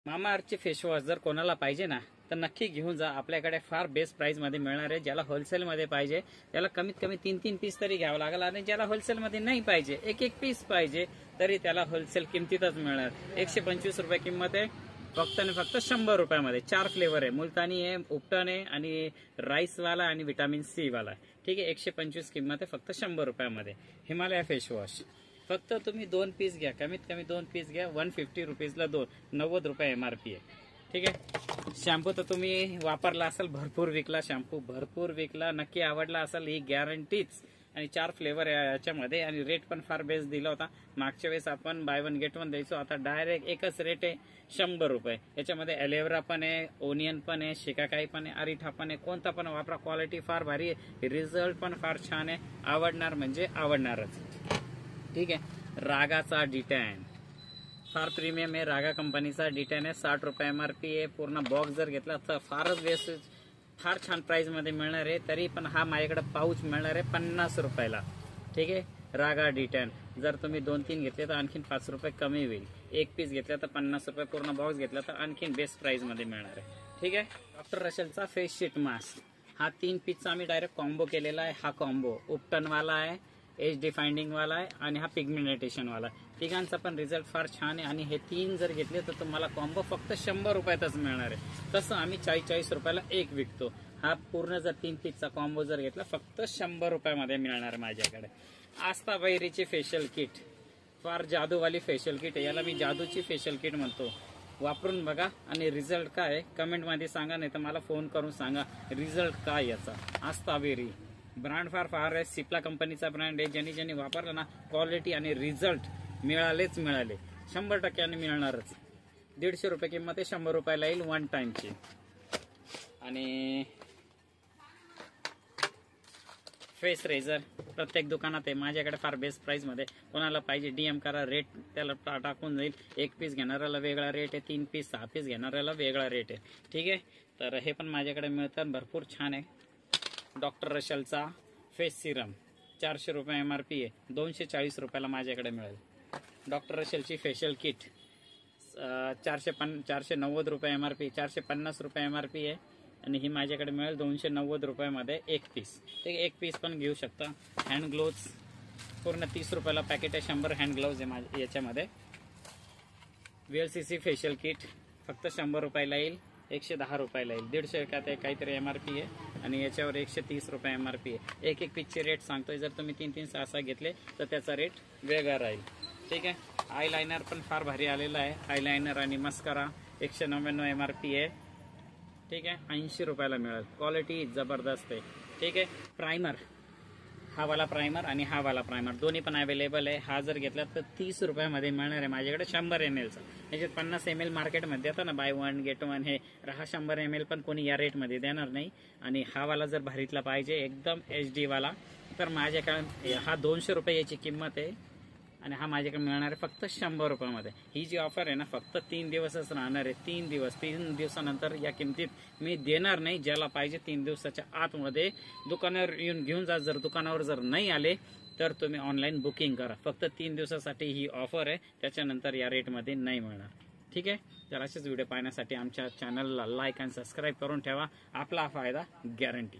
मामाअर्थचे face wash जर कोणाला पाहिजे ना तर नक्की घेऊन जा। आपल्याकडे फार बेस्ट प्राइस मध्ये मिळणार आहे। ज्याला होलसेल मध्ये पाहिजे त्याला कमीत कमी 3-3 पीस तरी घ्यावं लागेल, आणि ज्याला होलसेल मध्ये नाही पाहिजे, एक एक पीस पाहिजे, तरी त्याला होलसेल किमतीतच मिळणार। 125 रुपये किंमत आहे, फक्त आणि फक्त 100 रुपयामध्ये। 4 फ्लेवर आहे, मुलतानी आहे, उपटन आहे, आणि राईस वाला आणि विटामिन सी वाला आहे। ठीक आहे, 125 किंमत आहे, फक्त 100 रुपयामध्ये हिमालया फेसवॉश। फक्त तुम्ही 2 पीस घ्या, कमीत कमी 2 पीस घ्या, 150 रुपीजला 2, 90 रुपये एमआरपी आहे। ठीक आहे, शॅम्पू तर तुम्ही वापरला असेल, भरपूर विकला शॅम्पू, भरपूर विकला, नक्की आवडला असेल, ही गॅरंटीच। आणि 4 फ्लेवर आहे याच्यामध्ये, आणि रेट पण फार बेस्ट दिला होता। मागच्या वेळेस आपण बाय वन गेट वन द्यायचो, आता डायरेक्ट एकच रेट आहे 100 रुपये। याच्यामध्ये एलोवेरा पण आहे, ओनियन पण आहे, शिकाकाई पण आहे, अरिठा पण आहे, कोणता पण वापरा, क्वालिटी फार भारी आहे, रिझल्ट पण फार छान आहे, आवडणार म्हणजे आवडणारच। ठीक आहे, रागाचा डिटॅन फार प्रीमियम आहे, रागा कंपनीचा डिटॅन आहे, 60 रुपये एमआरपी आहे। पूर्ण बॉक्स जर घेतला तर फारच बेस्ट, फार छान प्राइस मध्ये मिळणार आहे। तरी पण हा माझ्याकडे पाऊच मिळणार आहे 50 रुपयाला। ठीक आहे, रागा डिटॅन जर तुम्ही 2-3 घेतले तर आणखीन 5 रुपये कमी होईल, एक पीस घेतला तर 50 रुपये, पूर्ण बॉक्स घेतला तर आणखीन बेस्ट प्राइस मध्ये मिळणार आहे। ठीक आहे, डॉक्टर रशलचा फेस शीट मास्क, हा 3 पीसचा आम्ही डायरेक्ट कॉम्बो केलेला आहे। हा कॉम्बो उपटन वाला आहे, एज डिफाइंडिंग वाला आहे, आणि हा पिगमेंटेशन वाला आहे। तिघांचा पण रिझल्ट फार छान आहे, आणि हे 3 जर घेतले तर तुम्हाला कॉम्बो फक्त 100 रुपयातच मिळणार आहे। तसं आम्ही 40-40 रुपयाला एक विकतो। हा पूर्ण जर 3 पीसचा कॉम्बो जर घेतला फक्त 100 रुपयामध्ये मिळणार माझ्याकडे। आस्था बैरीची फेशियल किट, फार जादूवाली फेशियल किट आहे, याला मी जादूची फेशियल किट म्हणतो। वापरून बघा आणि रिझल्ट काय आहे कमेंट मध्ये सांगा, नाही तर मला फोन करून सांगा रिझल्ट काय याचा। आस्था बेरी ब्रँड फार आहे, सिप्ला कंपनीचा ब्रँड आहे। ज्यांनी ज्यांनी वापरला ना, क्वालिटी आणि रिझल्ट मिळाले, 100% मिळणारच। 150 रुपये किंमत आहे, 100 रुपयाला येईल वन टाइमची। आणि फेस रेझर प्रत्येक दुकानात आहे, माझ्याकडे फार बेस्ट प्राइस मध्ये। कोणाला पाहिजे डीएम करा, रेट त्याला टाकून जाईल। 1 पीस घेणाऱ्याला वेगळा रेट आहे, 3 पीस 6 पीस घेणाऱ्याला वेगळा रेट आहे। ठीक आहे, तर हे पण माझ्याकडे मिळतात, भरपूर छान आहे। डॉक्टर रशलचा फेस सिरम 400 रुपये एमआरपी आहे, 240 रुपयाला माझ्याकडे मिळेल। डॉक्टर रशलची फेशियल किट 490 रुपये एमआरपी, 450 रुपये एमआरपी आहे, आणि ही माझ्याकडे मिळेल 290 रुपयामध्ये एक पीस। ते एक पीस पण घेऊ शकता। हँड ग्लोव्ज पूर्ण 30 रुपयाला पॅकेट आहे, 100 हँड ग्लोव्ज आहे याच्यामध्ये। VLCC फेशियल किट फक्त 100 रुपयाला येईल, 110 रुपयाला येईल। 150 का ते काहीतरी एमआरपी आहे, आणि याच्यावर 130 रुपये एमआरपी आहे। एक एक पीसचे रेट सांगतोय, जर तुम्ही 3-3, 6-6 घेतले तर त्याचा रेट वेगळा राहील। ठीक आहे, आयलाइनर पण फार भारी आलेला आहे, आयलाइनर आणि मस्करा 199 एमआरपी आहे। ठीक आहे, 80 रुपयाला मिळेल, क्वालिटी जबरदस्त आहे। ठीक आहे, प्राइमर, हा वाला प्राइमर आणि हा वाला प्राइमर दोन्ही पण अवेलेबल आहे। हा जर घेतला तर 30 रुपयामध्ये मिळणार आहे माझ्याकडे, 100 ml चा। याच्यात 50 ml मार्केटमध्ये देतात ना, बाय वन गेट वन, हे हा 100 ml पण कोणी या रेटमध्ये देणार नाही। आणि हा वाला जर भारीतला पाहिजे एकदम HD वाला, तर माझ्याकडे हा 200 रुपये याची किंमत आहे, आणि हा माझ्याकडे मिळणार आहे फक्त 100 रुपयामध्ये। ही जी ऑफर आहे ना, फक्त 3 दिवसच राहणार आहे, 3 दिवस। 3 दिवसानंतर या किमतीत मी देणार नाही। ज्याला पाहिजे 3 दिवसाच्या आतमध्ये दुकानावर येऊन घेऊन जा। जर दुकानावर जर नाही आले तर तुम्ही ऑनलाईन बुकिंग करा, फक्त 3 दिवसासाठी ही ऑफर आहे, त्याच्यानंतर या रेटमध्ये नाही मिळणार। ठीक आहे, तर असेच व्हिडिओ पाहण्यासाठी आमच्या चॅनलला लाईक आणि सबस्क्राईब करून ठेवा, आपला फायदा गॅरंटी।